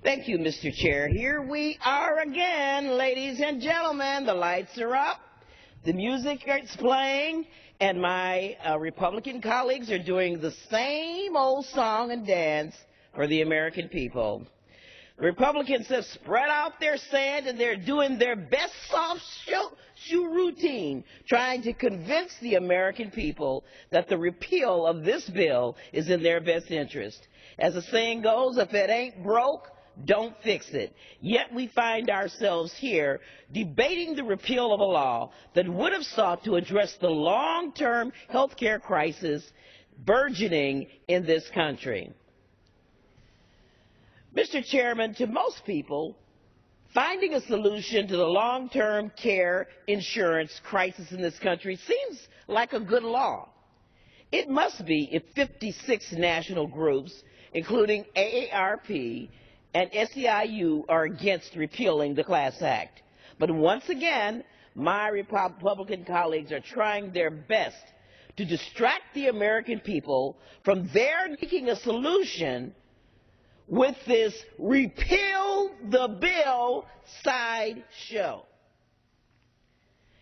Thank you, Mr. Chair. Here we are again, ladies and gentlemen. The lights are up, the music is playing, and my Republican colleagues are doing the same old song and dance for the American people. Republicans have spread out their sand and they're doing their best soft shoe routine, trying to convince the American people that the repeal of this bill is in their best interest. As the saying goes, if it ain't broke, don't fix it. Yet we find ourselves here debating the repeal of a law that would have sought to address the long-term health care crisis burgeoning in this country. Mr. Chairman, to most people, finding a solution to the long-term care insurance crisis in this country seems like a good law. It must be if 56 national groups, including AARP and SEIU, are against repealing the Class Act. But once again, my Republican colleagues are trying their best to distract the American people from their seeking a solution with this repeal the bill sideshow.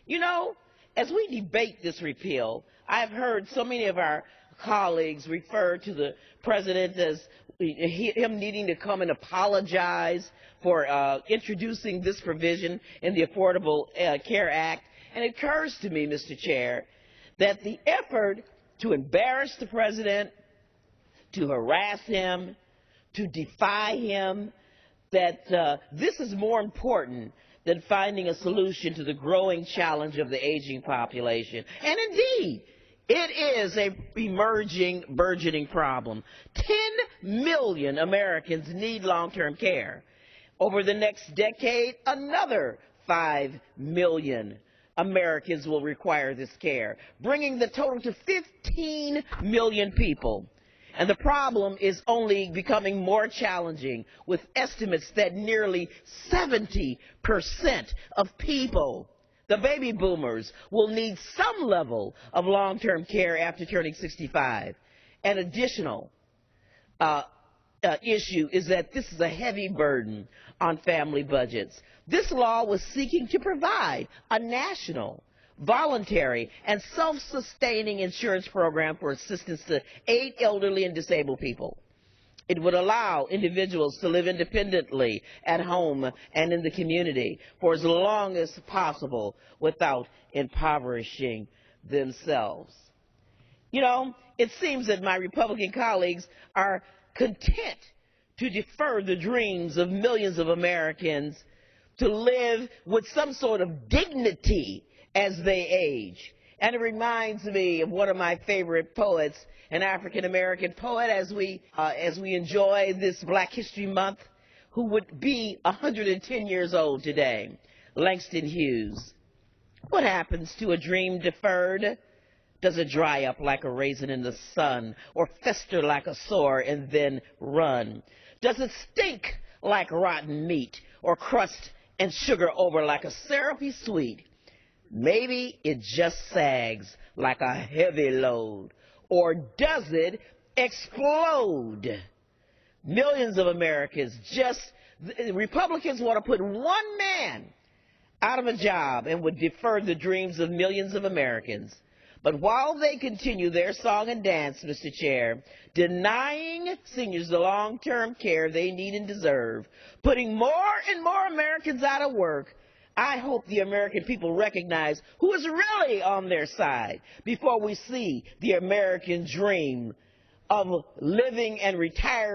You know, as we debate this repeal, I've heard so many of our colleagues refer to the president as him needing to come and apologize for introducing this provision in the Affordable Care Act. And it occurs to me, Mr. Chair, that the effort to embarrass the president, to harass him, to defy him, that this is more important than finding a solution to the growing challenge of the aging population. And indeed, it is a emerging, burgeoning problem. 10 million Americans need long-term care. Over the next decade, another 5 million Americans will require this care, bringing the total to 15 million people. And the problem is only becoming more challenging, with estimates that nearly 70% of people, the baby boomers, will need some level of long-term care after turning 65. An additional issue is that this is a heavy burden on family budgets. This law was seeking to provide a national, voluntary, and self-sustaining insurance program for assistance to aid elderly and disabled people. It would allow individuals to live independently at home and in the community for as long as possible without impoverishing themselves. You know, it seems that my Republican colleagues are content to defer the dreams of millions of Americans to live with some sort of dignity as they age. And it reminds me of one of my favorite poets, an African-American poet, as we enjoy this Black History Month, who would be 110 years old today, Langston Hughes. What happens to a dream deferred? Does it dry up like a raisin in the sun, or fester like a sore and then run? Does it stink like rotten meat, or crust and sugar over like a syrupy sweet? Maybe it just sags like a heavy load. Or does it explode? Millions of Americans Republicans want to put one man out of a job and would defer the dreams of millions of Americans. But while they continue their song and dance, Mr. Chair, denying seniors the long-term care they need and deserve, putting more and more Americans out of work, I hope the American people recognize who is really on their side before we see the American dream of living and retiring